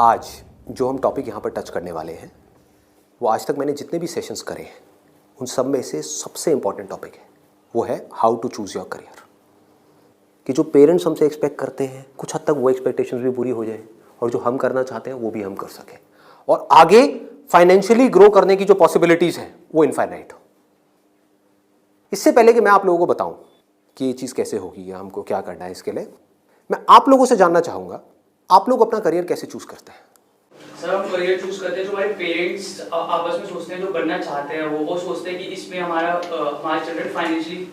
आज जो हम टॉपिक यहाँ पर टच करने वाले हैं वो आज तक मैंने जितने भी सेशंस करे हैं उन सब में से सबसे इम्पॉर्टेंट टॉपिक है, वो है how to choose your career. कि जो पेरेंट्स हमसे एक्सपेक्ट करते हैं कुछ हद तक वो एक्सपेक्टेशंस भी पूरी हो जाए और जो हम करना चाहते हैं वो भी हम कर सकें और आगे फाइनेंशियली ग्रो करने की जो पॉसिबिलिटीज़ हैं वो इनफाइनाइट हो। इससे पहले कि मैं आप लोगों को बताऊं कि ये चीज़ कैसे होगी या हमको क्या करना है, इसके लिए मैं आप लोगों से जानना चाहूँगा आप लोग अपना करियर कैसे चूज़ करते हैं। सर हम करियर चूज करते हैं जो हमारे पेरेंट्स आपस में सोचते हैं, जो बनना चाहते हैं वो सोचते हैं कि इसमें हमारा चिल्ड्रन फाइनेंशियली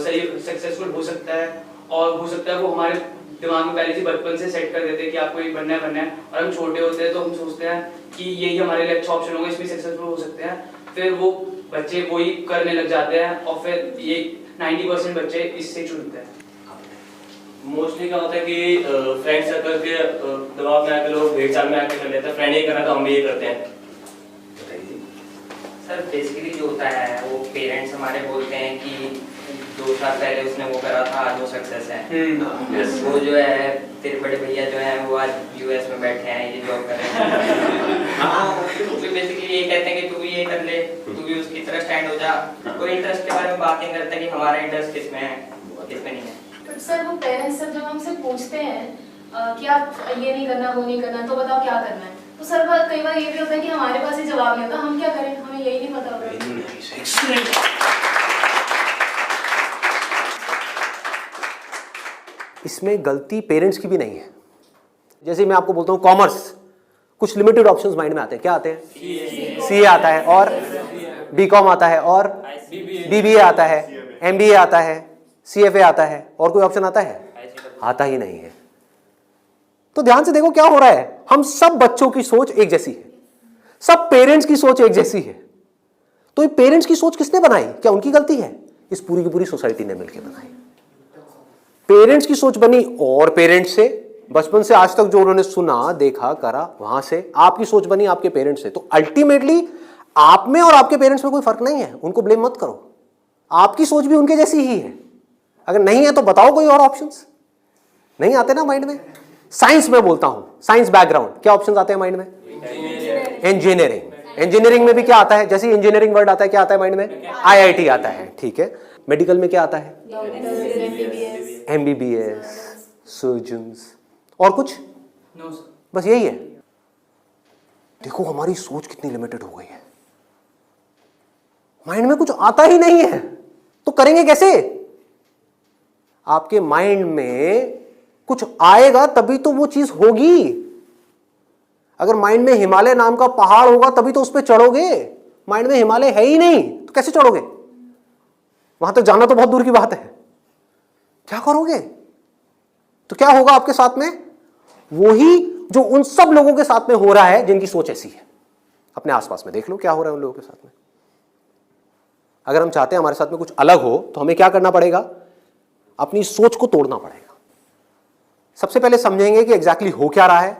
सही सक्सेसफुल हो सकता है और हो सकता है वो हमारे दिमाग में पहले से बचपन से सेट कर देते हैं कि आपको ये बनना है और हम छोटे होते हैं तो हम सोचते हैं कि यही हमारे लिए अच्छा ऑप्शन होगा, इसमें सक्सेसफुल हो सकते हैं। फिर वो बच्चे वही करने लग जाते हैं और फिर ये 90% बच्चे इससे चुनते हैं। मोस्टली क्या होता है कि फ्रेंड सर्कल के दबाव में आके लोग भेड़ चाल में आके कर लेते हैं, फ्रेंड ये करना तो हम भी ये करते हैं। सर बेसिकली जो होता है वो पेरेंट्स हमारे बोलते हैं कि 2 साल पहले उसने वो करा था, आज वो सक्सेस है। वो जो है तेरे बड़े भैया जो हैं वो आज यूएस में बैठे हैं, ये जॉब कर रहे हैं। हाँ, तो बेसिकली ये कहते हैं कि तू भी ये कर ले, तू भी उसकी तरह स्टैंड हो जा। कोई इंटरेस्ट के बारे में बात नहीं करता कि हमारा इंटरेस्ट किसमें है किसमें नहीं है। तो सर वो पेरेंट्स जब हमसे पूछते हैं कि आप ये नहीं करना वो नहीं करना तो बताओ क्या करना है, तो सर कई बार ये भी होता है कि हमारे पास ये जवाब नहीं होता, हम क्या करें, हमें यही नहीं पता होता। इसमें गलती पेरेंट्स की भी नहीं है। जैसे मैं आपको बोलता हूँ कॉमर्स, कुछ लिमिटेड ऑप्शंस माइंड में आते हैं। क्या आते हैं? सीए आता है और बीकॉम आता है और बीबीए आता है, एमबीए आता है, सीएफए आता है, और कोई ऑप्शन आता है? आता ही नहीं है। तो ध्यान से देखो क्या हो रहा है। हम सब बच्चों की सोच एक जैसी है, सब पेरेंट्स की सोच एक जैसी है। तो ये पेरेंट्स की सोच किसने बनाई? क्या उनकी गलती है? इस पूरी की पूरी सोसाइटी ने मिलकर बनाई। पेरेंट्स की सोच बनी और पेरेंट्स से बचपन से आज तक जो उन्होंने सुना देखा करा वहां से आपकी सोच बनी आपके पेरेंट्स से। तो अल्टीमेटली आप में और आपके पेरेंट्स में कोई फर्क नहीं है, उनको ब्लेम मत करो। आपकी सोच भी उनके जैसी ही है। अगर नहीं है तो बताओ कोई और ऑप्शंस। नहीं आते ना माइंड में? साइंस में बोलता हूं, साइंस बैकग्राउंड, क्या ऑप्शंस आते हैं माइंड में? इंजीनियरिंग। इंजीनियरिंग में भी क्या आता है? जैसे इंजीनियरिंग वर्ड आता है क्या आता है माइंड में? आईआईटी आता है। ठीक है। मेडिकल में क्या आता है? एमबीबीएस, सर्जन्स, और कुछ? No sir. बस यही है। देखो हमारी सोच कितनी लिमिटेड हो गई है। माइंड में कुछ आता ही नहीं है तो करेंगे कैसे? आपके माइंड में कुछ आएगा तभी तो वो चीज होगी। अगर माइंड में हिमालय नाम का पहाड़ होगा तभी तो उस पर चढ़ोगे। माइंड में हिमालय है ही नहीं तो कैसे चढ़ोगे? वहां तक जाना तो बहुत दूर की बात है। क्या करोगे? तो क्या होगा आपके साथ में? वही जो उन सब लोगों के साथ में हो रहा है जिनकी सोच ऐसी है। अपने आसपास में देख लो क्या हो रहा है उन लोगों के साथ में। अगर हम चाहते हैं हमारे साथ में कुछ अलग हो तो हमें क्या करना पड़ेगा? अपनी सोच को तोड़ना पड़ेगा। सबसे पहले समझेंगे कि एग्जैक्टली हो क्या रहा है,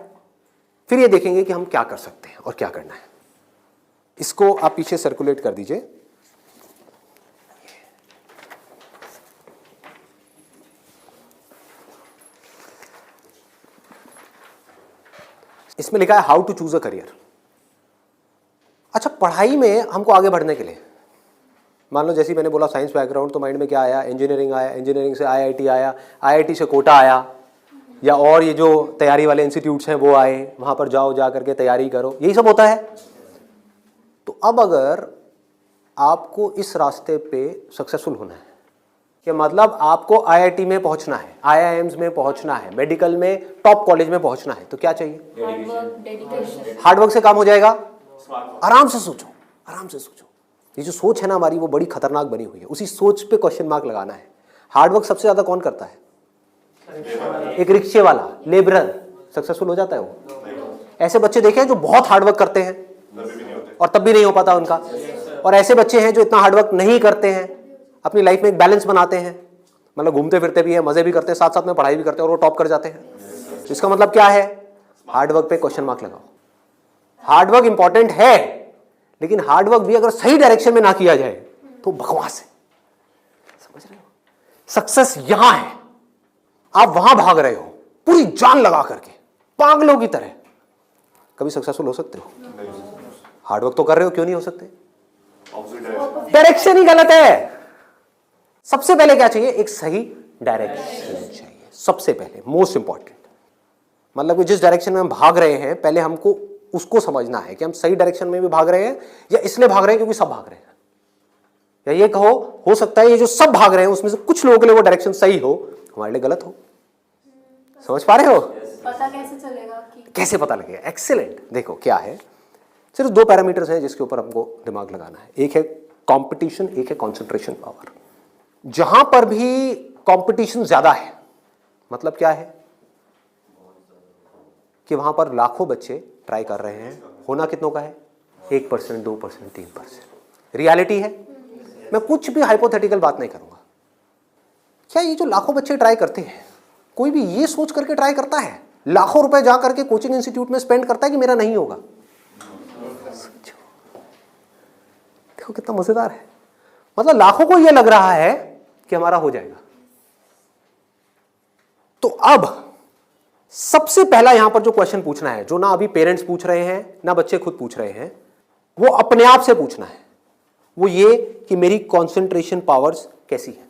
फिर ये देखेंगे कि हम क्या कर सकते हैं और क्या करना है। इसको आप पीछे सर्कुलेट कर दीजिए। इसमें लिखा है how to choose a career. अच्छा, पढ़ाई में हमको आगे बढ़ने के लिए मान लो जैसे मैंने बोला साइंस बैकग्राउंड, तो माइंड में क्या आया? इंजीनियरिंग आया, इंजीनियरिंग से आईआईटी आया, आईआईटी से कोटा आया, या और ये जो तैयारी वाले इंस्टीट्यूट्स हैं वो आए, वहाँ पर जाओ, जा करके तैयारी करो, यही सब होता है। तो अब अगर आपको इस रास्ते पे सक्सेसफुल होना है कि मतलब आपको आईआईटी में पहुँचना है, आईआईएम्स में पहुँचना है, मेडिकल में टॉप कॉलेज में पहुँचना है, तो क्या चाहिए? हार्डवर्क से काम हो जाएगा? आराम से सोचो, आराम से सोचो। ये जो सोच है ना हमारी वो बड़ी खतरनाक बनी हुई है। उसी सोच पे क्वेश्चन मार्क लगाना है। हार्डवर्क सबसे ज्यादा कौन करता है? एक रिक्शे वाला, लेबरर सक्सेसफुल हो जाता है वो। ऐसे बच्चे देखे हैं जो बहुत हार्डवर्क करते हैं और तब भी नहीं हो पाता उनका, और ऐसे बच्चे हैं जो इतना हार्डवर्क नहीं करते हैं, अपनी लाइफ में एक बैलेंस बनाते हैं, मतलब घूमते फिरते भी हैं, मजे भी करते हैं, साथ साथ में पढ़ाई भी करते हैं और वो टॉप कर जाते हैं। तो इसका मतलब क्या है? हार्डवर्क पे क्वेश्चन मार्क लगाओ। हार्डवर्क इंपॉर्टेंट है, लेकिन हार्डवर्क भी अगर सही डायरेक्शन में ना किया जाए तो बकवास है। समझ रहे हो? सक्सेस यहां है, आप वहां भाग रहे हो पूरी जान लगा करके पागलों की तरह, कभी सक्सेसफुल हो सकते हो? हार्डवर्क तो कर रहे हो, क्यों नहीं हो सकते? डायरेक्शन ही गलत है। सबसे पहले क्या चाहिए? एक सही डायरेक्शन चाहिए, सबसे पहले, मोस्ट इंपॉर्टेंट। मतलब कि जिस डायरेक्शन में हम भाग रहे हैं, पहले हमको उसको समझना है कि हम सही डायरेक्शन में भी भाग रहे हैं या इसलिए भाग रहे हैं क्योंकि सब भाग रहे हैं। या ये कहो, हो सकता है ये जो सब भाग रहे हैं उसमें से कुछ लोगों के लिए वो डायरेक्शन सही हो, हमारे लिए गलत हो। समझ पा रहे हो? पता कैसे चलेगा कि कैसे पता लगेगा? एक्सीलेंट। देखो क्या है, सिर्फ दो पैरामीटर्स हैं जिसके ऊपर हमको दिमाग लगाना है। एक है कंपटीशन, एक है कंसंट्रेशन पावर। जहां पर भी कंपटीशन ज्यादा है, मतलब क्या है कि वहां पर लाखों बच्चे ट्राई कर रहे हैं, होना कितनों का है? 1%, 2%, 3%। रियलिटी है। मैं कुछ भी हाइपोथेटिकल बात नहीं करूंगा। क्या ये जो लाखों बच्चे ट्राई करते हैं, कोई भी ये सोच करके ट्राई करता है? लाखों रुपए जा करके कोचिंग इंस्टीट्यूट में स्पेंड करता है कि मेरा नहीं होगा? देखो कितना मजेदार है। मतलब लाखों को यह लग रहा है कि हमारा हो जाएगा। तो अब सबसे पहला यहां पर जो क्वेश्चन पूछना है, जो ना अभी पेरेंट्स पूछ रहे हैं ना बच्चे खुद पूछ रहे हैं, वो अपने आप से पूछना है। वो ये कि मेरी कंसंट्रेशन पावर्स कैसी है।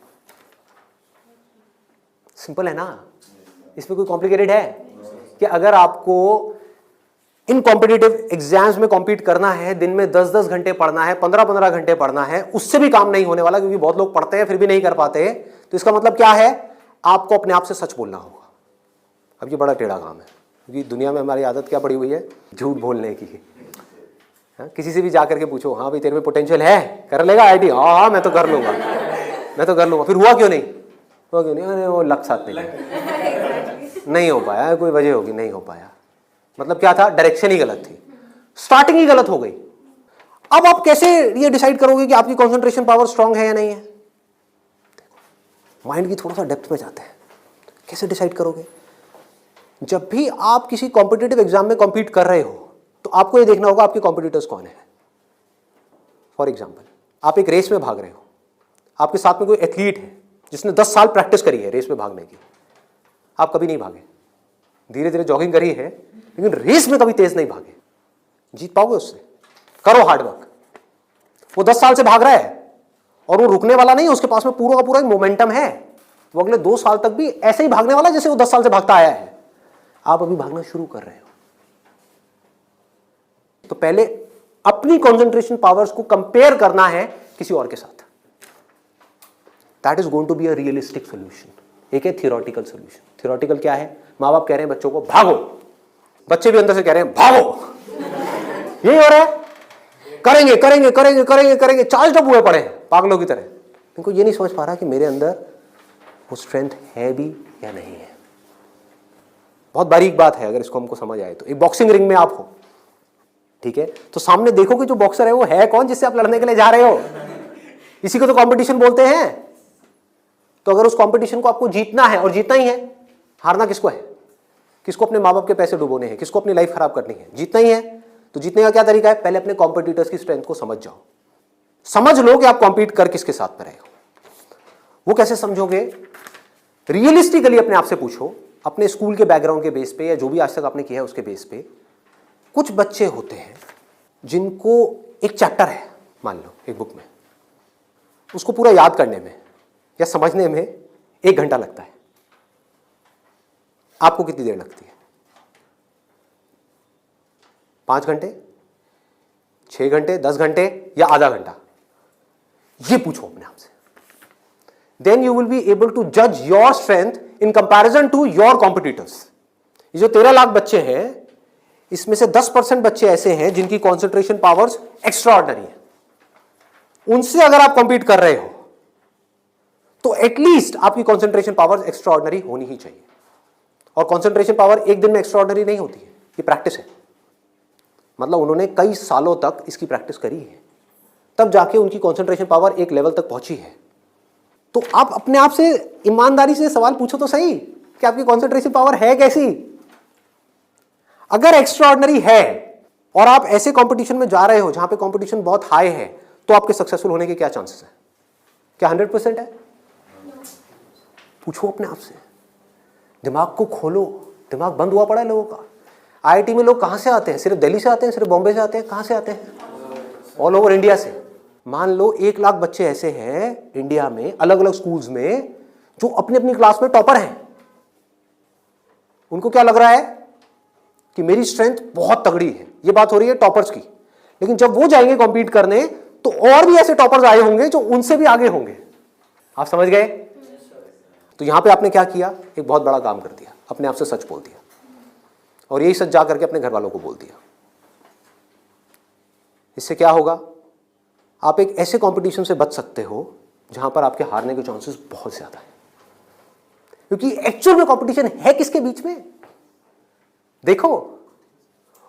सिंपल है ना? इसमें कोई कॉम्प्लिकेटेड है? कि अगर आपको इन कॉम्पिटिटिव एग्जाम्स में कॉम्पीट करना है, दिन में 10-10 घंटे पढ़ना है, 15-15 घंटे पढ़ना है, उससे भी काम नहीं होने वाला, क्योंकि बहुत लोग पढ़ते हैं फिर भी नहीं कर पाते। तो इसका मतलब क्या है? आपको अपने आप से सच बोलना होगा। अब ये बड़ा टेढ़ा काम है, क्योंकि दुनिया में हमारी आदत क्या पड़ी हुई है? झूठ बोलने की। हाँ, किसी से भी जाकर के पूछो, हाँ भाई तेरे में पोटेंशियल है, कर लेगा आईटी? हाँ मैं तो कर लूंगा, मैं तो कर लूंगा। फिर हुआ क्यों नहीं? हुआ क्यों नहीं? अरे वो लक साथ नहीं हो पाया, कोई वजह होगी, नहीं हो पाया। मतलब क्या था? डायरेक्शन ही गलत थी, स्टार्टिंग ही गलत हो गई। अब आप कैसे ये डिसाइड करोगे कि आपकी कंसंट्रेशन पावर स्ट्रांग है या नहीं है? माइंड की थोड़ा सा डेप्थ में जाते हैं। कैसे डिसाइड करोगे? जब भी आप किसी कॉम्पिटिटिव एग्जाम में कॉम्पीट कर रहे हो, तो आपको ये देखना होगा आपके कॉम्पिटिटर्स कौन है। फॉर एग्जाम्पल, आप एक रेस में भाग रहे हो, आपके साथ में कोई एथलीट है जिसने 10 साल प्रैक्टिस करी है रेस में भागने की। आप कभी नहीं भागे, धीरे धीरे जॉगिंग करी है, लेकिन रेस में कभी तेज नहीं भागे। जीत पाओगे उससे? करो हार्डवर्क। वो 10 साल से भाग रहा है और वो रुकने वाला नहीं है, उसके पास में पूरा का पूरा एक मोमेंटम है। वो अगले 2 साल तक भी ऐसे ही भागने वाला जैसे वो 10 साल से भागता आया है। आप अभी भागना शुरू कर रहे हो। तो पहले अपनी कंसंट्रेशन पावर्स को कंपेयर करना है किसी और के साथ। That is going to be a realistic solution. एक है थियोरेटिकल सोल्यूशन। थियोरेटिकल क्या है? माँ बाप कह रहे हैं बच्चों को भागो, बच्चे भी अंदर से कह रहे हैं भागो। यही हो रहा है, करेंगे करेंगे करेंगे करेंगे करेंगे, चार्ज अप हुए पड़े हैं पागलों की तरह। इनको ये नहीं समझ पा रहा कि मेरे अंदर वो स्ट्रेंथ है भी या नहीं है। बहुत बारीक बात है, अगर इसको हमको समझ आए तो। एक बॉक्सिंग रिंग में आप हो, ठीक है, तो सामने देखो कि जो बॉक्सर है वो है कौन जिससे आप लड़ने के लिए जा रहे हो। इसी को तो कंपटीशन बोलते हैं। तो अगर उस कंपटीशन को आपको जीतना है, और जीतना ही है, हारना किसको है? किसको अपने माँ बाप के पैसे डुबोने हैं? किसको अपनी लाइफ खराब करनी है? जीतना ही है। तो जीतने का क्या तरीका है? पहले अपने कॉम्पिटिटर्स की स्ट्रेंथ को समझ जाओ। समझ लो कि आप कॉम्पीट कर किसके साथ में रहे हो। वो कैसे समझोगे? रियलिस्टिकली अपने आप से पूछो, अपने स्कूल के बैकग्राउंड के बेस पे या जो भी आज तक आपने किया है उसके बेस पे। कुछ बच्चे होते हैं जिनको एक चैप्टर है, मान लो एक बुक में, उसको पूरा याद करने में या समझने में 1 घंटा लगता है। आपको कितनी देर लगती है? 5 घंटे, 6 घंटे, 10 घंटे या आधा घंटा? ये पूछो अपने आप से। Then you will be able to जज your strength in comparison to your competitors. ये जो 13 लाख बच्चे हैं, इसमें से 10% बच्चे ऐसे हैं जिनकी कॉन्सेंट्रेशन पावर्स एक्स्ट्रा ऑर्डिनरी है। उनसे अगर आप कॉम्पीट कर रहे हो तो एटलीस्ट आपकी कॉन्सेंट्रेशन पावर्स एक्स्ट्रा ऑर्डिनरी होनी ही चाहिए। और कॉन्सेंट्रेशन पावर एक दिन में एक्स्ट्रा ऑर्डिनरी नहीं होती है, ये प्रैक्टिस है। मतलब उन्होंने कई सालों तक इसकी प्रैक्टिस करी है, तब जाके उनकी कॉन्सेंट्रेशन पावर एक लेवल तक पहुंची है। तो आप अपने आप से ईमानदारी से सवाल पूछो तो सही कि आपकी कॉन्सेंट्रेशन पावर है कैसी। अगर एक्स्ट्रा ऑर्डिनरी है और आप ऐसे कंपटीशन में जा रहे हो जहां पे कंपटीशन बहुत हाई है, तो आपके सक्सेसफुल होने के क्या चांसेस हैं? क्या 100% है? पूछो अपने आप से, दिमाग को खोलो। दिमाग बंद हुआ पड़ा है लोगों का। आईआईटी में लोग कहाँ से आते हैं? सिर्फ दिल्ली से आते हैं, सिर्फ बॉम्बे से आते हैं? कहाँ से आते हैं? ऑल ओवर इंडिया से। मान लो 1 लाख बच्चे ऐसे हैं इंडिया में अलग अलग स्कूल्स में जो अपनी अपनी क्लास में टॉपर हैं। उनको क्या लग रहा है कि मेरी स्ट्रेंथ बहुत तगड़ी है। ये बात हो रही है टॉपर्स की। लेकिन जब वो जाएंगे कॉम्पीट करने तो और भी ऐसे टॉपर्स आए होंगे जो उनसे भी आगे होंगे। आप समझ गए? तो यहां पे आपने क्या किया? एक बहुत बड़ा काम कर दिया, अपने आप से सच बोल दिया और यही सच जा करके अपने घर वालों को बोल दिया। इससे क्या होगा? आप एक ऐसे कंपटीशन से बच सकते हो जहां पर आपके हारने के चांसेस बहुत ज्यादा है, क्योंकि एक्चुअल में कंपटीशन है किसके बीच में? देखो,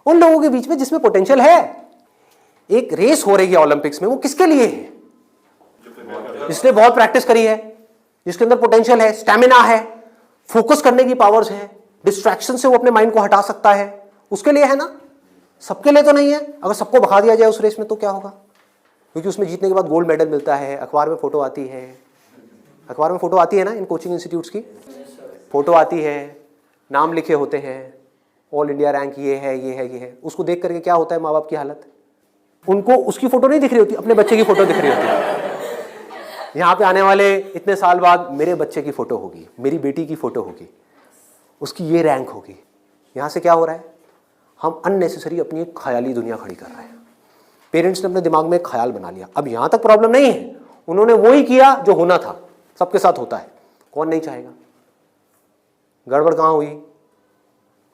उन लोगों के बीच में जिसमें पोटेंशियल है। एक रेस हो रही है ओलंपिक्स में, वो किसके लिए है? जिसने बहुत प्रैक्टिस करी है, जिसके अंदर पोटेंशियल है, स्टैमिना है, फोकस करने की पावर्स है, डिस्ट्रैक्शन से वो अपने माइंड को हटा सकता है, उसके लिए है ना। सबके लिए तो नहीं है। अगर सबको भगा दिया जाए उस रेस में तो क्या होगा? क्योंकि उसमें जीतने के बाद गोल्ड मेडल मिलता है, अखबार में फोटो आती है। अखबार में फोटो आती है ना, इन कोचिंग इंस्टीट्यूट्स की फोटो आती है, नाम लिखे होते हैं, ऑल इंडिया रैंक ये है, ये है, ये है। उसको देख करके क्या होता है माँ बाप की हालत? उनको उसकी फोटो नहीं दिख रही होती, अपने बच्चे की फोटो दिख रही होती है। यहाँ पे आने वाले इतने साल बाद मेरे बच्चे की फोटो होगी, मेरी बेटी की फोटो होगी, उसकी ये रैंक होगी। यहाँ से क्या हो रहा है? हम अननेसेसरी अपनी एक ख्याली दुनिया खड़ी कर रहे हैं। पेरेंट्स ने अपने दिमाग में एक ख्याल बना लिया। अब यहाँ तक प्रॉब्लम नहीं है, उन्होंने वही किया जो होना था, सबके साथ होता है, कौन नहीं चाहेगा? गड़बड़ कहाँ हुई?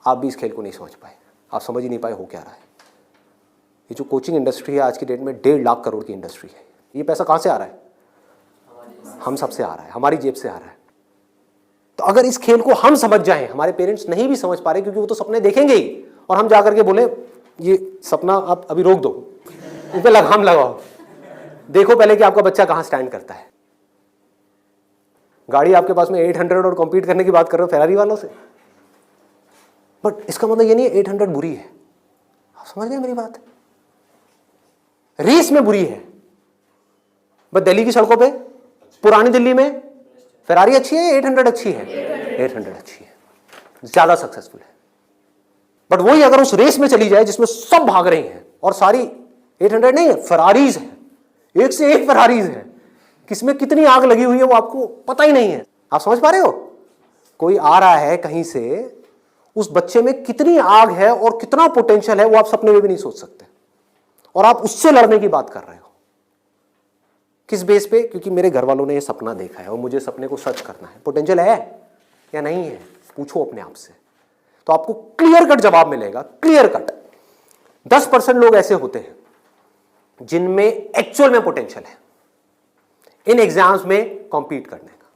आप भी इस खेल को नहीं समझ पाए, आप समझ ही नहीं पाए हो क्या रहा है। ये जो कोचिंग इंडस्ट्री है आज की डेट में 1.5 लाख करोड़ की इंडस्ट्री है। ये पैसा कहाँ से आ रहा है? हम सबसे आ रहा है, हमारी जेब से आ रहा है। तो अगर इस खेल को हम समझ जाएं, हमारे पेरेंट्स नहीं भी समझ पा रहे क्योंकि वो तो सपने देखेंगे ही, और हम जाकर के बोले ये सपना आप अभी रोक दो, उस पर लगाम लगाओ, देखो पहले कि आपका बच्चा कहाँ स्टैंड करता है। गाड़ी आपके पास में 800 और कॉम्पीट करने की बात कर रहे हो फेरारी वालों से, बट इसका मतलब ये नहीं है 800 बुरी है। आप समझ गए मेरी बात? रेस में बुरी है, बट दिल्ली की सड़कों पे, पुरानी दिल्ली में फेरारी अच्छी है, 800 अच्छी है? 800 अच्छी है, ज्यादा सक्सेसफुल है। बट वही अगर उस रेस में चली जाए जिसमें सब भाग रही हैं और सारी 800 नहीं है, फेरारीज है, एक से एक फेरारीज है, किसमें कितनी आग लगी हुई है वो आपको पता ही नहीं है। आप समझ पा रहे हो? कोई आ रहा है कहीं से, उस बच्चे में कितनी आग है और कितना पोटेंशियल है वो आप सपने में भी नहीं सोच सकते, और आप उससे लड़ने की बात कर रहे हो। किस बेस पे? क्योंकि मेरे घर वालों ने ये सपना देखा है और मुझे सपने को सच करना है। पोटेंशियल है या नहीं है? पूछो अपने आप से, तो आपको क्लियर कट जवाब मिलेगा। क्लियर कट 10% लोग ऐसे होते हैं जिनमें एक्चुअल में पोटेंशियल है इन एग्जाम्स में कॉम्पीट करने का।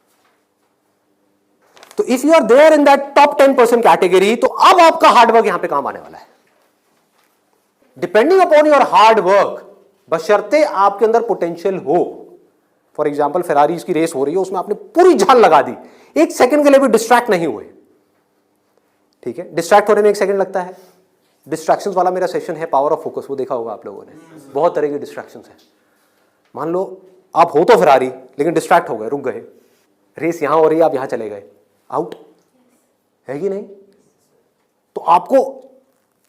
तो if you are there in that top 10% category, तो अब आपका हार्डवर्क यहां पे काम आने वाला है। Depending upon your hard work, बशर्ते आपके अंदर पोटेंशियल हो। फॉर एग्जाम्पल फेरारीज की रेस हो रही है, उसमें आपने पूरी जान लगा दी, एक सेकंड के लिए भी डिस्ट्रैक्ट नहीं हुए। ठीक है, डिस्ट्रैक्ट होने में 1 सेकंड लगता है। डिस्ट्रैक्शंस वाला मेरा सेशन है पावर ऑफ फोकस, वो देखा होगा आप लोगों ने। बहुत तरह की डिस्ट्रैक्शंस हैं। मान लो आप हो तो फेरारी, लेकिन डिस्ट्रैक्ट हो गए, रुक गए, रेस यहां हो रही है, आप यहां चले गए, आउट है कि नहीं? तो आपको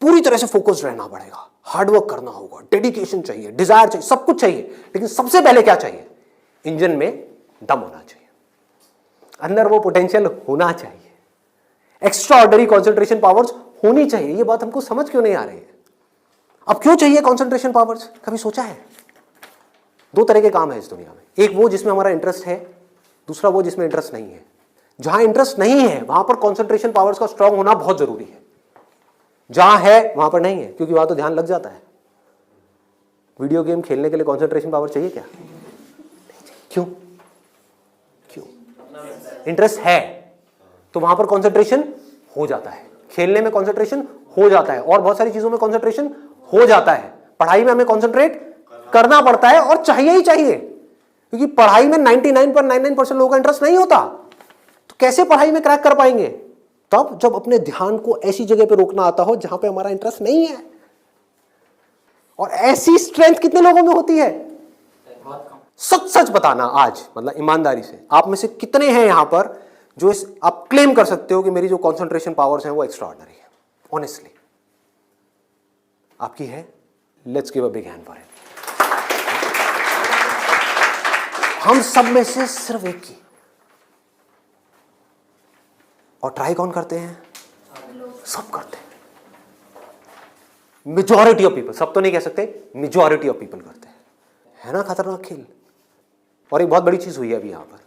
पूरी तरह से फोकस्ड रहना पड़ेगा, हार्डवर्क करना होगा, डेडिकेशन चाहिए, डिजायर चाहिए, सब कुछ चाहिए। लेकिन सबसे पहले क्या चाहिए? इंजन में दम होना चाहिए, अंदर वो पोटेंशियल होना चाहिए, एक्स्ट्रा ऑर्डिनरी कॉन्सेंट्रेशन पावर्स होनी चाहिए। ये बात हमको समझ क्यों नहीं आ रही है? अब क्यों चाहिए कॉन्सेंट्रेशन पावर्स? कभी सोचा है? 2 तरह के काम है इस दुनिया में, एक वो जिसमें हमारा इंटरेस्ट है, दूसरा वो जिसमें इंटरेस्ट नहीं है। जहां इंटरेस्ट नहीं है वहां पर कॉन्सेंट्रेशन पावर्स का स्ट्रांग होना बहुत जरूरी है, जहां है वहां पर नहीं है, क्योंकि वहां तो ध्यान लग जाता है। वीडियो गेम खेलने के लिए कॉन्सेंट्रेशन पावर चाहिए क्या? क्यों? क्यों? इंटरेस्ट है तो वहां पर कॉन्सेंट्रेशन हो जाता है, खेलने में कॉन्सेंट्रेशन हो जाता है, और बहुत सारी चीजों में कॉन्सेंट्रेशन हो जाता है। पढ़ाई में हमें कॉन्सेंट्रेट करना पड़ता है और चाहिए ही चाहिए, क्योंकि पढ़ाई में 99.99% लोगों का इंटरेस्ट नहीं होता। तो कैसे पढ़ाई में क्रैक कर पाएंगे? तब जब अपने ध्यान को ऐसी जगह पे रोकना आता हो जहां पे हमारा इंटरेस्ट नहीं है। और ऐसी स्ट्रेंथ कितने लोगों में होती है? सच सच बताना आज, मतलब ईमानदारी से, आप में से कितने हैं यहां पर जो आप क्लेम कर सकते हो कि मेरी जो कॉन्सेंट्रेशन पावर्स हैं वो एक्स्ट्रा ऑर्डिनरी है? ऑनेस्टली आपकी है, let's give a big hand for it. हम सब में से सिर्फ एक की, और ट्राई कौन करते हैं? सब करते हैं। मेजॉरिटी ऑफ पीपल, सब तो नहीं कह सकते, मेजॉरिटी ऑफ पीपल करते हैं। है ना खतरनाक खेल। और एक बहुत बड़ी चीज हुई है अभी यहां पर,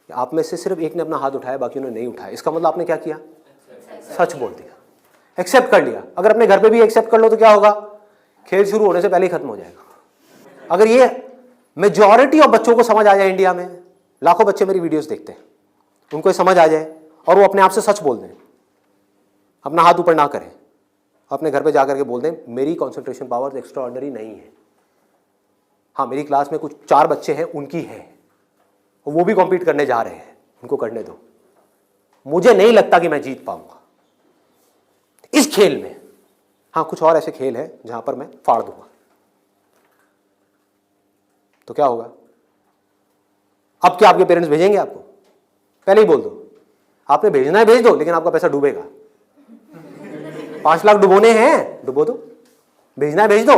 आप में से सिर्फ एक ने अपना हाथ उठाया, बाकी ने नहीं उठाया। इसका मतलब आपने क्या किया? सच बोल दिया, एक्सेप्ट कर लिया। अगर अपने घर पे भी एक्सेप्ट कर लो तो क्या होगा? खेल शुरू होने से पहले ही खत्म हो जाएगा। अगर ये मेजॉरिटी ऑफ बच्चों को समझ आ जाए, इंडिया में लाखों बच्चे मेरी वीडियोस देखते हैं, उनको ये समझ आ जाए और वो अपने आप से सच बोल दें, अपना हाथ ऊपर ना करें, अपने घर पे जाकर के बोल दें मेरी कंसंट्रेशन पावर एक्स्ट्रा ऑर्डिनरी नहीं है। हाँ, मेरी क्लास में कुछ 4 बच्चे हैं, उनकी है, वो भी कॉम्पीट करने जा रहे हैं, उनको करने दो। मुझे नहीं लगता कि मैं जीत पाऊंगा इस खेल में। हाँ, कुछ और ऐसे खेल हैं जहां पर मैं फाड़ दूंगा, तो क्या होगा? अब क्या आपके पेरेंट्स भेजेंगे आपको? पहले ही बोल दो, आपने भेजना है भेज दो, लेकिन आपका पैसा डूबेगा। 5 लाख डुबोने हैं, डुबो दो। भेजना है भेज दो,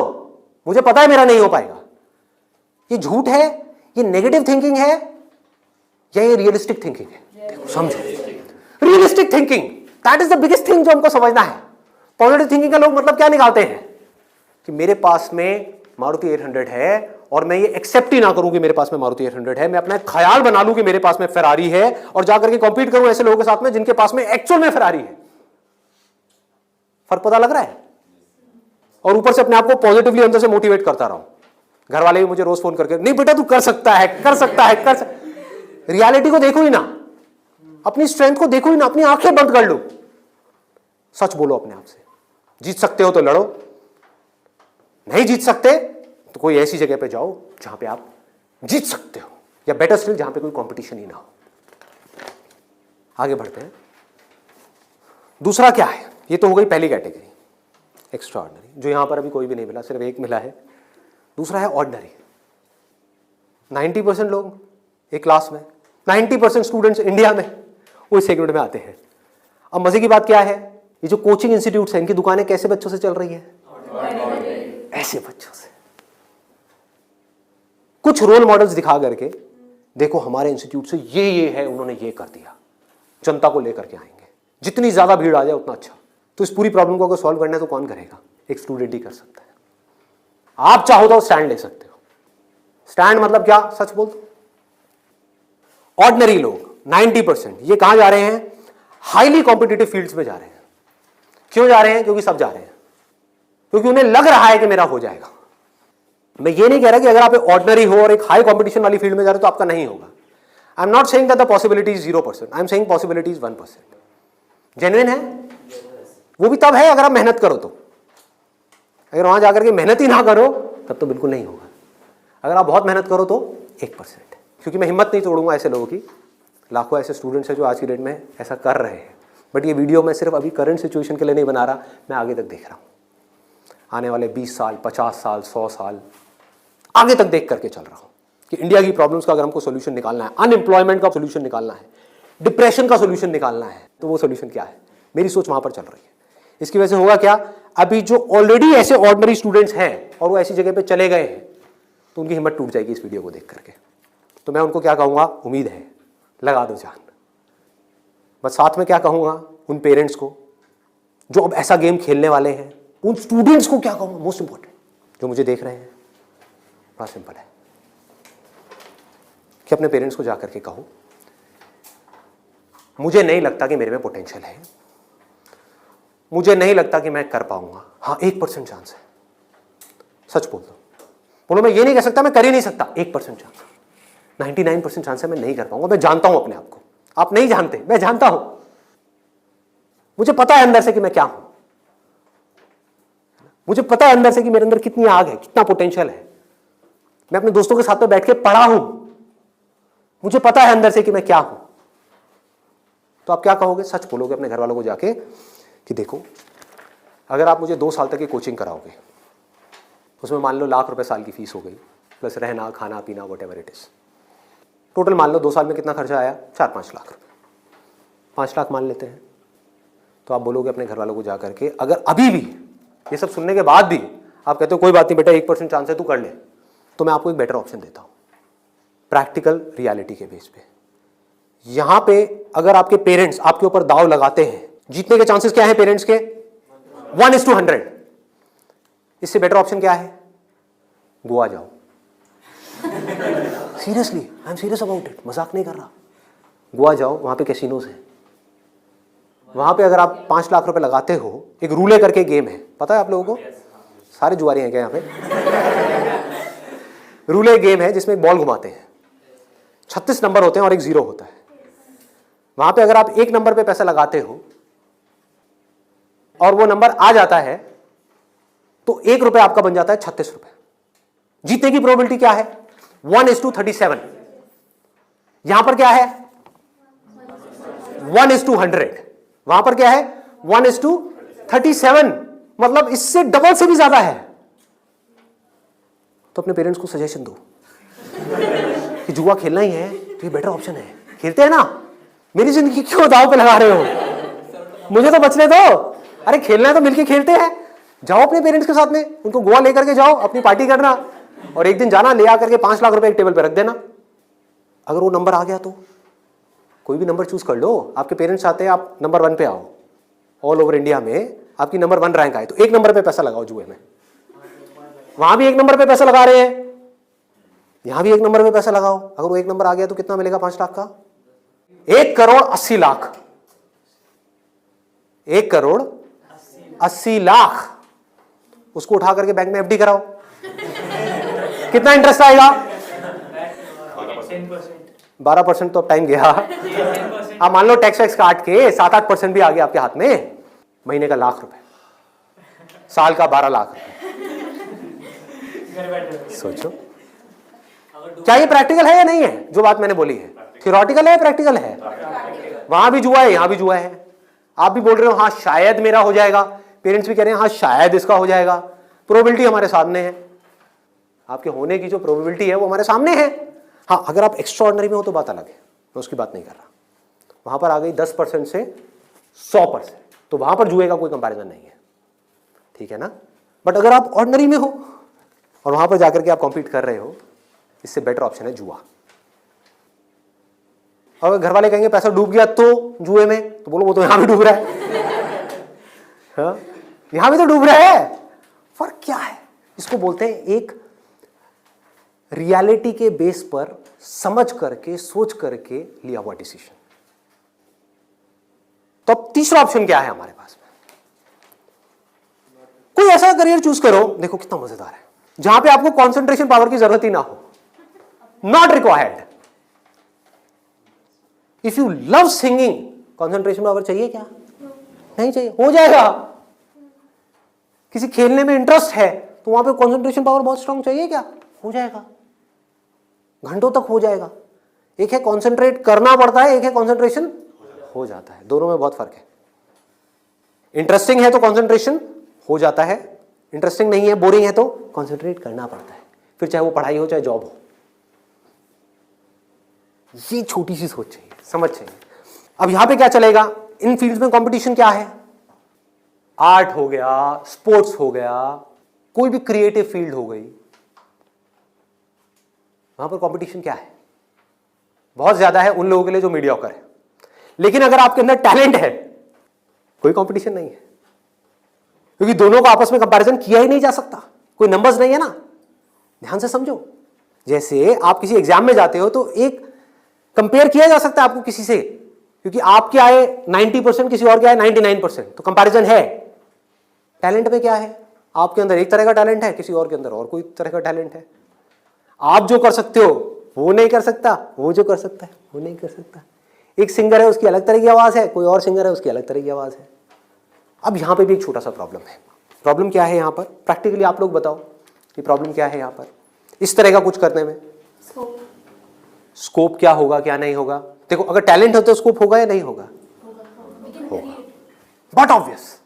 मुझे पता है मेरा नहीं हो पाएगा। ये झूठ है, ये नेगेटिव थिंकिंग है, या ये रियलिस्टिक थिंकिंग है? समझो, realistic thinking, that is the biggest thing जो हमको समझना है। पॉजिटिव थिंकिंग का लोग मतलब क्या निकालते हैं कि मेरे पास में मारुति 800 है और मैं ये एक्सेप्ट ही ना करूं कि मेरे पास में मारुति 800 है, मैं अपना एक ख्याल बना लूं कि मेरे पास में फेरारी है और जाकर के कॉम्पीट करूं ऐसे लोगों के साथ में जिनके पास में एक्चुअल में फेरारी है। फर्क पता लग रहा है? और ऊपर से अपने आप को पॉजिटिवली अंदर से मोटिवेट करता रहा हूं। घर वाले भी मुझे रोज फोन करके, नहीं बेटा तू कर सकता है, कर सकता है, कर सकता। रियलिटी को देखो ही ना, अपनी स्ट्रेंथ को देखो ही ना, अपनी आंखें बंद कर लो, सच बोलो अपने आप से। जीत सकते हो तो लड़ो, नहीं जीत सकते तो कोई ऐसी जगह पे जाओ जहां पे आप जीत सकते हो, या बेटर स्टिल जहां पे कोई कंपटीशन ही ना हो। आगे बढ़ते हैं। दूसरा क्या है? ये तो हो गई पहली कैटेगरी, एक्स्ट्रा ऑर्डिनरी, जो यहां पर अभी कोई भी नहीं मिला, सिर्फ एक मिला है। दूसरा है ऑर्डिनरी। 90% लोग एक क्लास में, 90% स्टूडेंट्स इंडिया में वो इस सेगमेंट में आते हैं। अब मजे की बात क्या है, ये जो कोचिंग इंस्टीट्यूट्स हैं, इनकी दुकानें कैसे बच्चों से चल रही है? ऐसे बच्चों से। कुछ रोल मॉडल्स दिखा करके, देखो हमारे इंस्टीट्यूट से ये है, उन्होंने ये कर दिया, जनता को लेकर के आएंगे, जितनी ज्यादा भीड़ आ जाए उतना अच्छा। तो इस पूरी प्रॉब्लम को अगर सॉल्व करना है तो कौन करेगा? एक स्टूडेंट ही कर सकता है। आप चाहो तो स्टैंड ले सकते हो। स्टैंड मतलब क्या? सच बोल दो। ऑर्डिनरी लोग 90% ये कहां जा रहे हैं? हाईली कॉम्पिटिटिव फील्ड्स में जा रहे हैं। क्यों जा रहे हैं? क्योंकि सब जा रहे हैं, क्योंकि उन्हें लग रहा है कि मेरा हो जाएगा। मैं ये नहीं कह रहा कि अगर आप ऑर्डिनरी हो और एक हाई कॉम्पिटिशन वाली फील्ड में जा रहे हो तो आपका नहीं होगा। I am not saying that the possibility is 0%, I am saying possibility is 1%। Genuine है वो भी तब है अगर आप मेहनत करो तो। अगर वहां जाकर के मेहनत ही ना करो तब तो बिल्कुल नहीं होगा। अगर आप बहुत मेहनत करो तो 1%। क्योंकि मैं हिम्मत नहीं तोड़ूंगा ऐसे लोगों की। लाखों ऐसे स्टूडेंट्स हैं जो आज की डेट में ऐसा कर रहे हैं। बट ये वीडियो मैं सिर्फ अभी करंट सिचुएशन के लिए नहीं बना रहा, मैं आगे तक देख रहा हूँ। आने वाले 20 साल, 50 साल, 100 साल आगे तक देख करके चल रहा हूँ कि इंडिया की प्रॉब्लम्स का अगर हमको सोल्यूशन निकालना है, अनएम्प्लॉयमेंट का सोल्यूशन निकालना है, डिप्रेशन का सोल्यूशन निकालना है, तो वो सोल्यूशन क्या है? मेरी सोच वहां पर चल रही है। इसकी वजह से होगा क्या? अभी जो ऑलरेडी ऐसे ऑर्डिनरी स्टूडेंट्स हैं और वो ऐसी जगह पे चले गए हैं, तो उनकी हिम्मत टूट जाएगी इस वीडियो को देख करके। तो मैं उनको क्या कहूँगा? उम्मीद है, लगा दो जान। बस साथ में क्या कहूँगा उन पेरेंट्स को जो अब ऐसा गेम खेलने वाले हैं, उन स्टूडेंट्स को क्या कहूँगा? मोस्ट इंपॉर्टेंट जो मुझे देख रहे हैं, बड़ा सिंपल है कि अपने पेरेंट्स को जाकर के कहो मुझे नहीं लगता कि मेरे में पोटेंशियल है, मुझे नहीं लगता कि मैं कर पाऊंगा। हाँ, 1% चांस है। सच बोल दो, बोलो मैं ये नहीं कह सकता मैं कर ही नहीं सकता, 1% चांस, 99% चांस है मैं नहीं कर पाऊंगा। मैं जानता हूं अपने आप को, आप नहीं जानते, मैं जानता हूं। मुझे पता है अंदर से कि मैं क्या हूं, मुझे पता है अंदर से कि मेरे अंदर कितनी आग है, कितना पोटेंशियल है। मैं अपने दोस्तों के साथ में बैठ के पढ़ा हूं, मुझे पता है अंदर से कि मैं क्या हूं। तो आप क्या कहोगे? सच बोलोगे अपने घर वालों को जाके कि देखो अगर आप मुझे 2 साल तक की कोचिंग कराओगे, उसमें मान लो लाख रुपए साल की फीस हो गई, प्लस रहना खाना पीना वॉटेवर इट इज, टोटल मान लो 2 साल में कितना खर्चा आया? 4-5 लाख रुपए। 5 लाख मान लेते हैं। तो आप बोलोगे अपने घर वालों को जाकर के, अगर अभी भी ये सब सुनने के बाद भी आप कहते हो कोई बात नहीं बेटा 1% चांस है, तू कर ले, तो मैं आपको एक बेटर ऑप्शन देता हूं प्रैक्टिकल रियलिटी के बेस पे। यहां पे अगर आपके पेरेंट्स आपके ऊपर दाव लगाते हैं, जीतने के चांसेस क्या है पेरेंट्स के? 1:100। इससे बेटर ऑप्शन क्या है? गोवा जाओ। Seriously, I am serious about it, मजाक नहीं कर रहा। गोवा जाओ, वहां पे कैसीनोज हैं, वहां पे अगर आप 5 लाख रुपए लगाते हो, एक रूले करके गेम है, पता है आप लोगों को? सारे जुआरी हैं क्या यहाँ पे? रूले गेम है जिसमें एक बॉल घुमाते हैं, 36 नंबर होते हैं और एक 0 होता है। वहां पे अगर आप 1 नंबर पे पैसा लगाते हो और वो नंबर आ जाता है तो 1 रुपए आपका बन जाता है 36 रुपए। जीतने की प्रोबेबिलिटी क्या है? 1:37। यहां पर क्या है? 1:100। वहां पर क्या है? 1:37। मतलब इससे डबल से भी ज्यादा है। तो अपने पेरेंट्स को सजेशन दो कि जुआ खेलना ही है तो ये बेटर ऑप्शन है, खेलते हैं ना। मेरी जिंदगी क्यों दांव पे लगा रहे हो? मुझे तो बचने दो। अरे खेलना है तो मिलके खेलते हैं। जाओ अपने पेरेंट्स के साथ में, उनको गोवा लेकर के जाओ, अपनी पार्टी करना, और एक दिन जाना ले आकर के 5 लाख रुपए एक टेबल पे रख देना। अगर वो नंबर आ गया तो कोई भी नंबर चूज कर लो। आपके पेरेंट्स चाहते हैं आप नंबर 1 पे आओ, ऑल ओवर इंडिया में आपकी नंबर 1 रैंक आए, तो 1 नंबर पे पैसा लगाओ जुए में। वहां भी 1 नंबर पे पैसा लगा रहे हैं, यहां भी 1 नंबर पे पैसा लगाओ। अगर वो 1 नंबर आ गया तो कितना मिलेगा? 5 लाख का 1,80,00,000। 1,80,00,000 उसको उठा करके बैंक में एफडी कराओ। कितना इंटरेस्ट आएगा? 12%। तो अब टाइम गया। आप मान लो टैक्स वैक्स काट के 7-8% भी आ गया आपके हाथ में। महीने का 1,00,000 रुपए, साल का 12 लाख रुपए। सोचो क्या ये प्रैक्टिकल है या नहीं है? जो बात मैंने बोली है थियोरेटिकल है, प्रैक्टिकल है। वहां भी जुआ है, यहां भी जुआ है। आप भी बोल रहे हो हाँ शायद मेरा हो जाएगा, पेरेंट्स भी कह रहे हैं हाँ शायद इसका हो जाएगा। प्रोबेबिलिटी हमारे सामने है, आपके होने की जो प्रोबेबिलिटी है वो हमारे सामने है। हाँ अगर आप एक्स्ट्राऑर्डिनरी में हो तो बात अलग है, मैं उसकी बात नहीं कर रहा। वहां पर आ गई 10% से 100%, तो वहां पर जुए का कोई कंपैरिजन नहीं है, ठीक है ना। बट अगर आप ऑर्डिनरी में हो और वहां पर जाकर के आप कॉम्पीट कर रहे हो, इससे बेटर ऑप्शन है जुआ। अगर घर वाले कहेंगे पैसा डूब गया तो जुए में, तो बोलो वो तो यहां भी डूब रहा है। हाँ? यहां भी तो डूब रहा है। फर्क क्या है? इसको बोलते हैं एक रियलिटी के बेस पर समझ करके सोच करके लिया हुआ डिसीजन। तो अब तीसरा ऑप्शन क्या है हमारे पास में? कोई ऐसा करियर चूज करो, देखो कितना मजेदार है, जहां पे आपको कंसंट्रेशन पावर की जरूरत ही ना हो, not required. If you love singing, concentration power चाहिए क्या? नहीं चाहिए, हो जाएगा। किसी खेलने में इंटरेस्ट है तो वहां पे कंसंट्रेशन पावर बहुत स्ट्रांग चाहिए क्या? हो जाएगा, घंटों तक हो जाएगा। एक है कंसंट्रेट करना पड़ता है, एक है कंसंट्रेशन हो जाता है। दोनों में बहुत फर्क है। इंटरेस्टिंग है तो कंसंट्रेशन हो जाता है, इंटरेस्टिंग नहीं है, बोरिंग है तो कंसंट्रेट करना पड़ता है, फिर चाहे वो पढ़ाई हो चाहे जॉब हो। ये छोटी सी सोच चाहिए, समझ चाहिए। अब यहां पे क्या चलेगा? इन फील्ड्स में कंपटीशन क्या है? आर्ट हो गया, स्पोर्ट्स हो गया, कोई भी क्रिएटिव फील्ड हो गई, वहां पर कंपटीशन क्या है? बहुत ज्यादा है उन लोगों के लिए जो मीडियोकर है। लेकिन अगर आपके अंदर टैलेंट है, कोई कंपटीशन नहीं है, क्योंकि दोनों को आपस में कंपैरिजन किया ही नहीं जा सकता, कोई नंबर्स नहीं है ना। ध्यान से समझो, जैसे आप किसी एग्जाम में जाते हो तो एक कंपेयर किया जा सकता है आपको किसी से, क्योंकि आपके आए 90%, किसी और के आए 99%, तो कंपैरिजन है। टैलेंट में क्या है? आपके अंदर एक तरह का टैलेंट है, किसी और के अंदर और कोई तरह का टैलेंट है। आप जो कर सकते हो वो नहीं कर सकता, वो जो कर सकता है वो नहीं कर सकता। एक सिंगर है, उसकी अलग तरह की आवाज है, कोई और सिंगर है, उसकी अलग तरह की आवाज है। अब यहां पे भी एक छोटा सा प्रॉब्लम है। प्रॉब्लम क्या है यहां पर? प्रैक्टिकली आप लोग बताओ कि प्रॉब्लम क्या है यहां पर इस तरह का कुछ करने में? स्कोप क्या होगा, क्या नहीं होगा? देखो अगर टैलेंट हो तो स्कोप होगा या नहीं होगा? होगा। बट ऑब्वियस,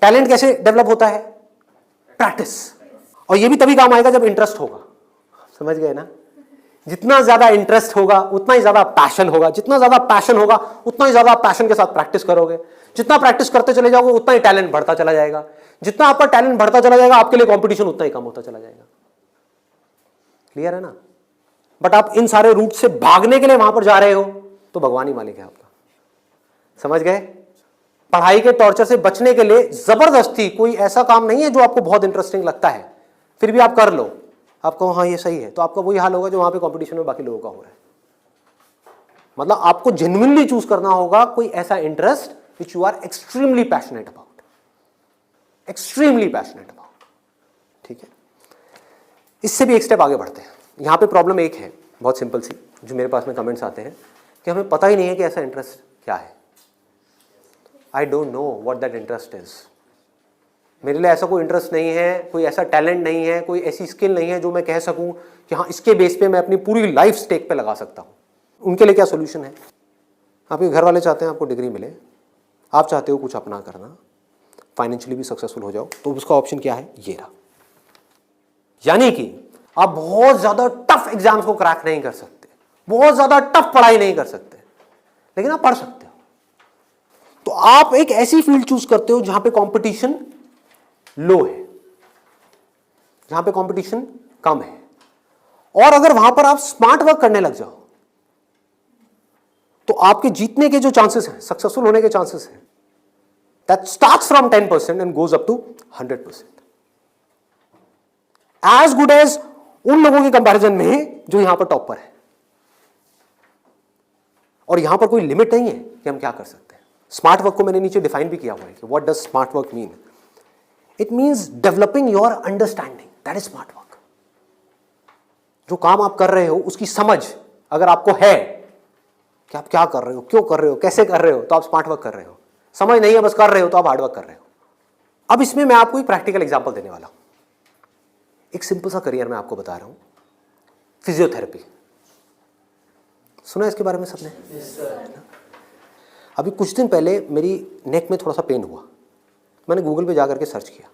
टैलेंट कैसे डेवलप होता है? प्रैक्टिस। और ये भी तभी काम आएगा जब इंटरेस्ट होगा। समझ गए ना? जितना ज्यादा इंटरेस्ट होगा उतना ही ज्यादा पैशन होगा, जितना ज्यादा पैशन होगा उतना ही ज्यादा पैशन के साथ प्रैक्टिस करोगे, जितना प्रैक्टिस करते चले जाओगे उतना ही टैलेंट बढ़ता चला जाएगा, जितना आपका टैलेंट बढ़ता चला जाएगा आपके लिए कंपटीशन उतना ही कम होता चला जाएगा। क्लियर है ना? बट आप इन सारे रूट से भागने के लिए वहां पर जा रहे हो तो भगवान ही मालिक है आपका। समझ गए? पढ़ाई के टॉर्चर से बचने के लिए जबरदस्ती कोई ऐसा काम नहीं है जो आपको बहुत इंटरेस्टिंग लगता है फिर भी आप कर लो, आपको हाँ ये सही है, तो आपका वही हाल होगा जो वहां पे कंपटीशन में बाकी लोगों का हो रहा है। मतलब आपको जेन्युइनली चूज करना होगा कोई ऐसा interest which you are extremely passionate about, extremely passionate about. ठीक है, इससे भी एक स्टेप आगे बढ़ते हैं। यहां पे प्रॉब्लम एक है बहुत सिंपल सी, जो मेरे पास में कमेंट्स आते हैं कि हमें पता ही नहीं है कि ऐसा इंटरेस्ट क्या है। I don't know what that interest is. मेरे लिए ऐसा कोई इंटरेस्ट नहीं है, कोई ऐसा टैलेंट नहीं है, कोई ऐसी स्किल नहीं है जो मैं कह सकूं कि हाँ इसके बेस पे मैं अपनी पूरी लाइफ स्टेक पे लगा सकता हूं। उनके लिए क्या सोल्यूशन है? आपके घर वाले चाहते हैं आपको डिग्री मिले, आप चाहते हो कुछ अपना करना, फाइनेंशियली भी सक्सेसफुल हो जाओ, तो उसका ऑप्शन क्या है? ये रहा। यानी कि आप बहुत ज्यादा टफ एग्जाम्स को क्रैक नहीं कर सकते, बहुत ज्यादा टफ पढ़ाई नहीं कर सकते, लेकिन आप पढ़ सकते हो। तो आप एक ऐसी फील्ड चूज करते हो जहां पे कंपटीशन लो है, जहां पे कंपटीशन कम है, और अगर वहां पर आप स्मार्ट वर्क करने लग जाओ तो आपके जीतने के जो चांसेस हैं, सक्सेसफुल होने के चांसेस हैं, that starts from 10% and goes up to 100%, as good as उन लोगों के कंपैरिजन में जो यहां पर टॉप पर है। और यहां पर कोई लिमिट नहीं है कि हम क्या कर सकते हैं। स्मार्ट वर्क को मैंने नीचे डिफाइन भी किया हुआ है कि what does smart work mean. It means developing your understanding, that is smart work. जो काम आप कर रहे हो उसकी समझ अगर आपको है कि आप क्या कर रहे हो, क्यों कर रहे हो, कैसे कर रहे हो, तो आप स्मार्ट वर्क कर रहे हो। समझ नहीं है बस कर रहे हो तो आप हार्ड वर्क कर रहे हो। अब इसमें मैं आपको एक प्रैक्टिकल एग्जांपल देने वाला हूं। एक सिंपल सा करियर मैं आपको बता रहा हूं, फिजियोथेरेपी। सुना इसके बारे में सबने? अभी कुछ दिन पहले मेरी नेक में थोड़ा सा पेन हुआ, मैंने गूगल पे जाकर के सर्च किया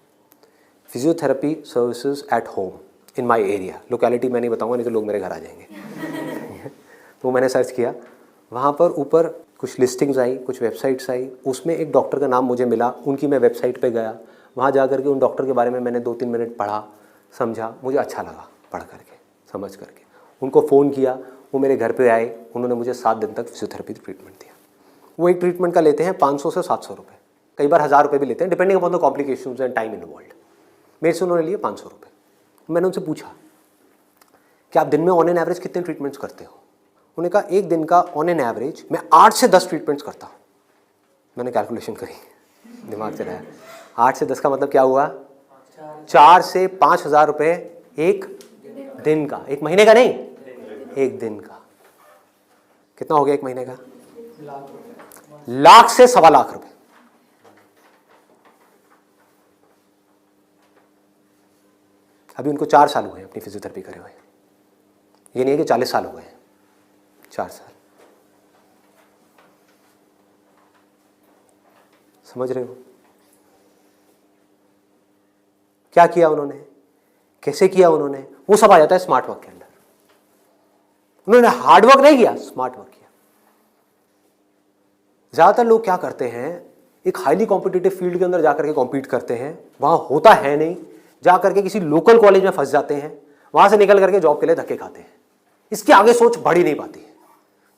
physiotherapy services at home in my area. Locality मैं नहीं बताऊंगा नहीं तो लोग मेरे घर आ जाएंगे। तो मैंने सर्च किया, वहाँ पर ऊपर कुछ लिस्टिंग्स आई, कुछ वेबसाइट्स आई, उसमें एक डॉक्टर का नाम मुझे मिला, उनकी मैं वेबसाइट पे गया, वहाँ जा करके उन डॉक्टर के बारे में मैंने 2-3 मिनट पढ़ा, समझा, मुझे अच्छा लगा पढ़ करके, समझ करके। उनको फ़ोन किया, वो मेरे घर पे आए, उन्होंने मुझे 7 दिन तक फिजियोथेरेपी ट्रीटमेंट दिया। वो एक ट्रीटमेंट का लेते हैं 500 से 700 रुपये, कई बार 1000 रुपये भी लेते हैं, depending upon the complications and time involved. मेरे से उन्होंने लिए 500 रुपये। मैंने उनसे पूछा कि आप दिन में ऑन एन एवरेज कितने ट्रीटमेंट्स करते हो? उन्होंने कहा एक दिन का ऑन एन एवरेज मैं 8 से 10 ट्रीटमेंट्स करता हूँ। मैंने कैलकुलेशन करी, दिमाग से रहा, 8 से 10 का मतलब क्या हुआ? 4 से 5,000 रुपये एक दिन का, एक महीने का नहीं, एक दिन का। कितना हो गया एक महीने का? लाख से 1.25 लाख रुपए। अभी उनको 4 साल हुए अपनी फिजियोथेरेपी करे हुए, ये नहीं है कि 40 साल हो गए, 4 साल। समझ रहे हो क्या किया उन्होंने, कैसे किया उन्होंने? वो सब आ जाता है स्मार्ट वर्क के अंदर। उन्होंने हार्ड वर्क नहीं किया, स्मार्ट वर्क किया। ज्यादातर लोग क्या करते हैं, एक हाईली कॉम्पिटिटिव फील्ड के अंदर जाकर के कॉम्पीट करते हैं, वहां होता है नहीं, जाकर के किसी लोकल कॉलेज में फंस जाते हैं, वहां से निकल करके जॉब के लिए धक्के खाते हैं। इसके आगे सोच बढ़ ही नहीं पाती है।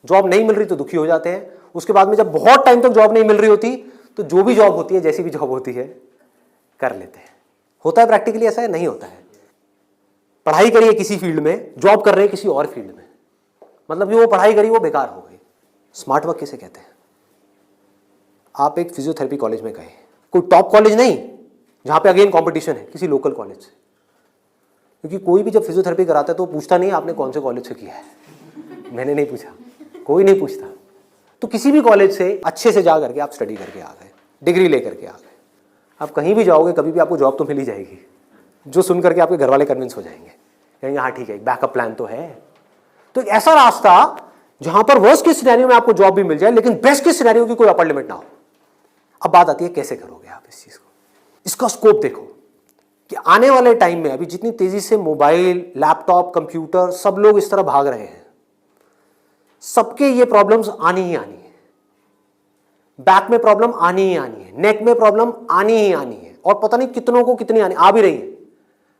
जॉब नहीं मिल रही तो दुखी हो जाते हैं, उसके बाद में जब बहुत टाइम तक जॉब नहीं मिल रही होती तो जो भी जॉब होती है, जैसी भी जॉब होती है, कर लेते हैं। होता है प्रैक्टिकली ऐसा है? नहीं होता है। पढ़ाई करिए किसी फील्ड में, जॉब कर रहे हैं किसी और फील्ड में, मतलब कि वो पढ़ाई करी वो बेकार हो गई। स्मार्ट वर्क किसे कहते हैं? आप एक फिजियोथेरेपी कॉलेज में गए, कोई टॉप कॉलेज नहीं जहां पे अगेन कंपटीशन है, किसी लोकल कॉलेज से। क्योंकि कोई भी जब फिजियोथेरेपी कराता है तो पूछता नहीं आपने कौन से कॉलेज से किया है। मैंने नहीं पूछा, कोई नहीं पूछता। तो किसी भी कॉलेज से अच्छे से जा करके आप स्टडी करके आ गए, डिग्री लेकर के आ गए। आप कहीं भी जाओगे कभी भी आपको जॉब तो मिल ही जाएगी, जो सुन करके आपके घर वाले कन्विंस हो जाएंगे, कहेंगे हाँ ठीक है एक बैकअप प्लान तो है। तो एक ऐसा रास्ता जहां पर वर्स्ट के सिनेरियो में आपको जॉब भी मिल जाए लेकिन बेस्ट के सिनेरियो की कोई अपर लिमिट ना हो। अब बात आती है कैसे करोगे आप इस चीज को। इसका स्कोप देखो कि आने वाले टाइम में अभी जितनी तेजी से मोबाइल, लैपटॉप, कंप्यूटर सब लोग इस तरह भाग रहे हैं, सबके ये प्रॉब्लम्स आनी ही आनी है। बैक में प्रॉब्लम आनी ही आनी है, नेक में प्रॉब्लम आनी ही आनी है, और पता नहीं कितनों को कितनी आ भी रही है।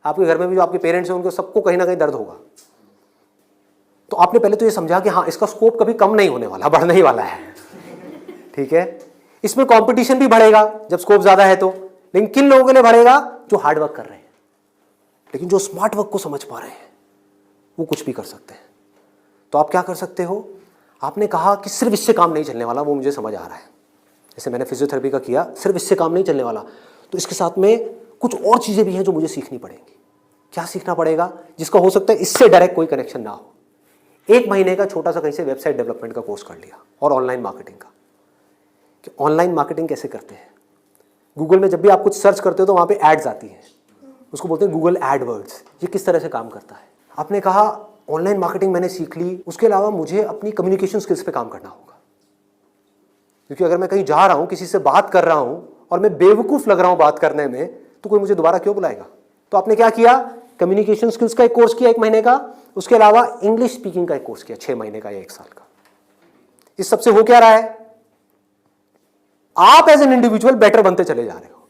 आपके घर में भी जो आपके पेरेंट्स हैं उनको सबको कहीं ना कहीं दर्द होगा। तो आपने पहले तो ये समझा कि हाँ, इसका स्कोप कभी कम नहीं होने वाला, बढ़ने ही वाला है। ठीक है, इसमें कंपटीशन भी बढ़ेगा जब स्कोप ज्यादा है तो, लेकिन किन लोगों के लिए बढ़ेगा? जो हार्ड वर्क कर रहे हैं, लेकिन जो स्मार्ट वर्क को समझ पा रहे हैं वो कुछ भी कर सकते हैं। तो आप क्या कर सकते हो? आपने कहा कि सिर्फ इससे काम नहीं चलने वाला, वो मुझे समझ आ रहा है। जैसे मैंने फिजियोथेरेपी का किया, सिर्फ इससे काम नहीं चलने वाला, तो इसके साथ में कुछ और चीजें भी हैं जो मुझे सीखनी पड़ेंगी। क्या सीखना पड़ेगा? जिसका हो सकता है इससे डायरेक्ट कोई कनेक्शन ना हो। 1 महीने का छोटा सा कहीं से वेबसाइट डेवलपमेंट का कोर्स कर लिया, और ऑनलाइन मार्केटिंग का, कि ऑनलाइन मार्केटिंग कैसे करते हैं। गूगल में जब भी आप कुछ सर्च करते हो तो वहां पे एड्स आती हैं, उसको बोलते हैं गूगल एडवर्ड्स। ये किस तरह से काम करता है? आपने कहा ऑनलाइन मार्केटिंग मैंने सीख ली, उसके अलावा मुझे अपनी कम्युनिकेशन स्किल्स पे काम करना होगा, क्योंकि अगर मैं कहीं जा रहा हूं, किसी से बात कर रहा हूं और मैं बेवकूफ लग रहा हूं बात करने में, तो कोई मुझे दोबारा क्यों बुलाएगा? तो आपने क्या किया? कम्युनिकेशन स्किल्स का एक कोर्स किया 1 महीने का, उसके अलावा इंग्लिश स्पीकिंग का एक कोर्स किया 6 महीने का या 1 साल का। इस सबसे हो क्या रहा है? आप एज एन इंडिविजुअल बेटर बनते चले जा रहे हो।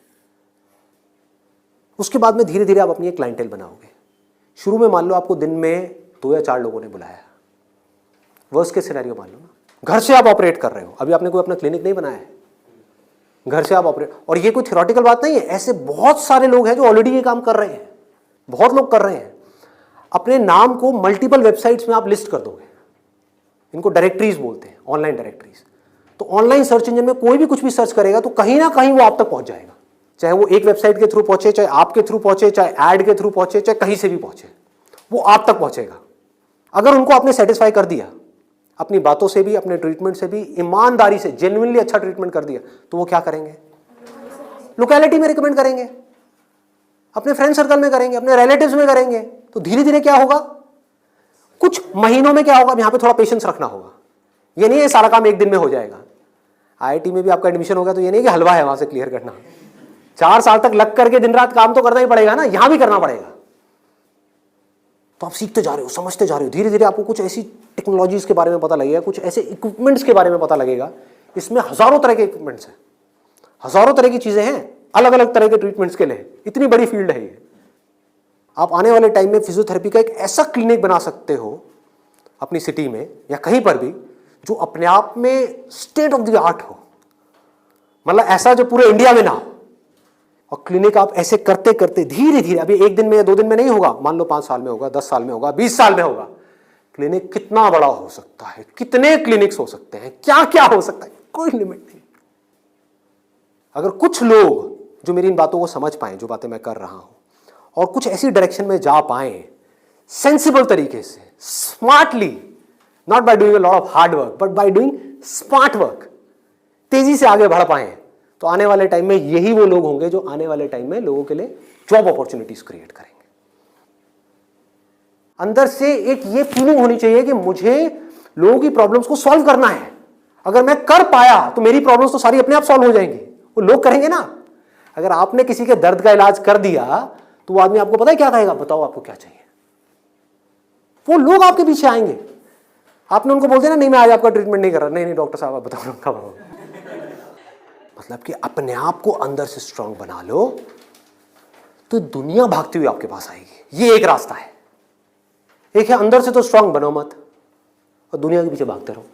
उसके बाद में धीरे धीरे आप अपनी एक क्लाइंटेल बनाओगे। शुरू में मान लो आपको दिन में 2 या 4 लोगों ने बुलाया, वर्स्ट केस सिनेरियो मान लो ना, घर से आप ऑपरेट कर रहे हो, अभी आपने कोई अपना क्लिनिक नहीं बनाया है, घर से आप ऑपरेट, और ये कोई थ्योरेटिकल बात नहीं है, ऐसे बहुत सारे लोग हैं जो ऑलरेडी ये काम कर रहे हैं, बहुत लोग कर रहे हैं। अपने नाम को मल्टीपल वेबसाइट्स में आप लिस्ट कर दोगे, इनको डायरेक्टरीज बोलते हैं, ऑनलाइन डायरेक्टरीज। तो ऑनलाइन सर्च इंजन में कोई भी कुछ भी सर्च करेगा तो कहीं ना कहीं वो आप तक पहुंच जाएगा, चाहे वो एक वेबसाइट के थ्रू पहुंचे, चाहे आपके थ्रू पहुंचे, चाहे एड के थ्रू पहुंचे, चाहे कहीं से भी पहुंचे, वो आप तक पहुंचेगा। अगर उनको आपने सेटिस्फाई कर दिया, अपनी बातों से भी, अपने ट्रीटमेंट से भी, ईमानदारी से, जेन्युइनली अच्छा ट्रीटमेंट कर दिया, तो वो क्या करेंगे? लोकेलिटी में रिकमेंड करेंगे, अपने फ्रेंड सर्कल में करेंगे, अपने रिलेटिव्स में करेंगे। तो धीरे धीरे क्या होगा? कुछ महीनों में क्या होगा? यहां पे थोड़ा पेशेंस रखना होगा। ये नहीं है सारा काम 1 दिन में हो जाएगा। आईआईटी में भी आपका एडमिशन होगा तो ये नहीं कि हलवा है वहां से क्लियर करना, 4 साल तक लग करके दिन रात काम तो करना ही पड़ेगा ना, यहां भी करना पड़ेगा। तो आप सीखते जा रहे हो, समझते जा रहे हो, धीरे धीरे आपको कुछ ऐसी टेक्नोलॉजीज के बारे में पता लगेगा, कुछ ऐसे इक्विपमेंट्स के बारे में पता लगेगा। इसमें हजारों तरह के इक्विपमेंट्स हैं, हजारों तरह की चीजें हैं, अलग अलग तरह के ट्रीटमेंट्स के लिए। इतनी बड़ी फील्ड है ये। आप आने वाले टाइम में फिजियोथेरेपी का एक ऐसा क्लिनिक बना सकते हो अपनी सिटी में या कहीं पर भी, जो अपने आप में स्टेट ऑफ द आर्ट हो, मतलब ऐसा जो पूरे इंडिया में ना हो। और क्लिनिक आप ऐसे करते करते धीरे धीरे, अभी 1 दिन में या 2 दिन में नहीं होगा, मान लो 5 साल में होगा, 10 साल में होगा, 20 साल में होगा। क्लिनिक कितना बड़ा हो सकता है, कितने क्लिनिक्स हो सकते हैं, क्या क्या हो सकता है, कोई लिमिट नहीं। अगर कुछ लोग जो मेरी इन बातों को समझ पाए, जो बातें मैं कर रहा हूं, और कुछ ऐसी डायरेक्शन में जा पाए सेंसिबल तरीके से, smartly, not by doing a lot of hard work but by doing smart work, तेजी से आगे बढ़ पाए, तो आने वाले टाइम में यही वो लोग होंगे जो आने वाले टाइम में लोगों के लिए जॉब अपॉर्चुनिटीज क्रिएट करेंगे। अंदर से एक ये फीलिंग होनी चाहिए कि मुझे लोगों की प्रॉब्लम्स को सॉल्व करना है। अगर मैं कर पाया तो मेरी प्रॉब्लम्स तो सारी अपने आप सॉल्व हो जाएंगी, वो लोग करेंगे ना। अगर आपने किसी के दर्द का इलाज कर दिया तो वो आदमी आपको पता है क्या कहेगा? बताओ आपको क्या चाहिए। वो लोग आपके पीछे आएंगे। आपने उनको बोल दिया ना, नहीं मैं आज आपका ट्रीटमेंट नहीं कर रहा, नहीं डॉक्टर साहब आप बताओ कब आओ। मतलब कि अपने आप को अंदर से स्ट्रांग बना लो तो दुनिया भागती हुई आपके पास आएगी। ये एक रास्ता है। एक है अंदर से तो स्ट्रांग बनो मत और दुनिया के पीछे भागते रहो।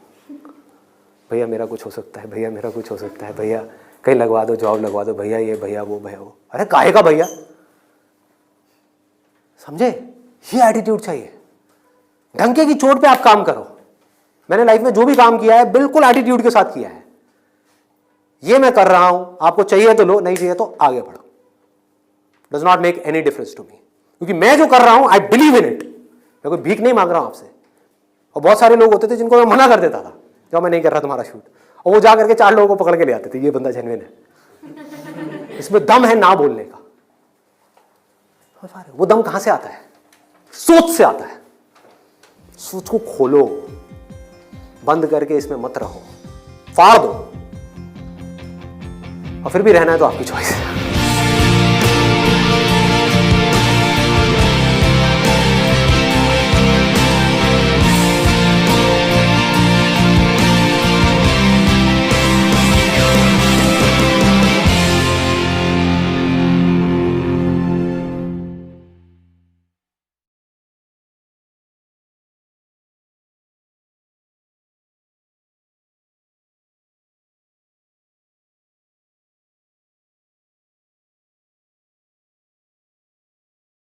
भैया मेरा कुछ हो सकता है, भैया मेरा कुछ हो सकता है, भैया कहीं लगवा दो, जॉब लगवा दो, भैया ये भैया वो भैया वो। अरे काहे का भैया, समझे? ये एटीट्यूड चाहिए। ढंके की चोट पे आप काम करो। मैंने लाइफ में जो भी काम किया है बिल्कुल एटीट्यूड के साथ किया है। ये मैं कर रहा हूं, आपको चाहिए तो लो, नहीं चाहिए तो आगे बढ़ो। Does not make any difference to me, क्योंकि मैं जो कर रहा हूं आई बिलीव इन इट। मैं कोई भीख नहीं मांग रहा हूं आपसे। और बहुत सारे लोग होते थे जिनको मैं मना कर देता था, जब मैं नहीं कर रहा तुम्हारा शूट, और वो जा करके 4 लोगों को पकड़ के ले आते थे, ये बंदा जेन्युइन है, इसमें दम है ना बोलने का। वो दम कहां से आता है? सोच से आता है। सोच को खोलो, बंद करके इसमें मत रहो, फाड़ दो। और फिर भी रहना है तो आपकी चॉइस है।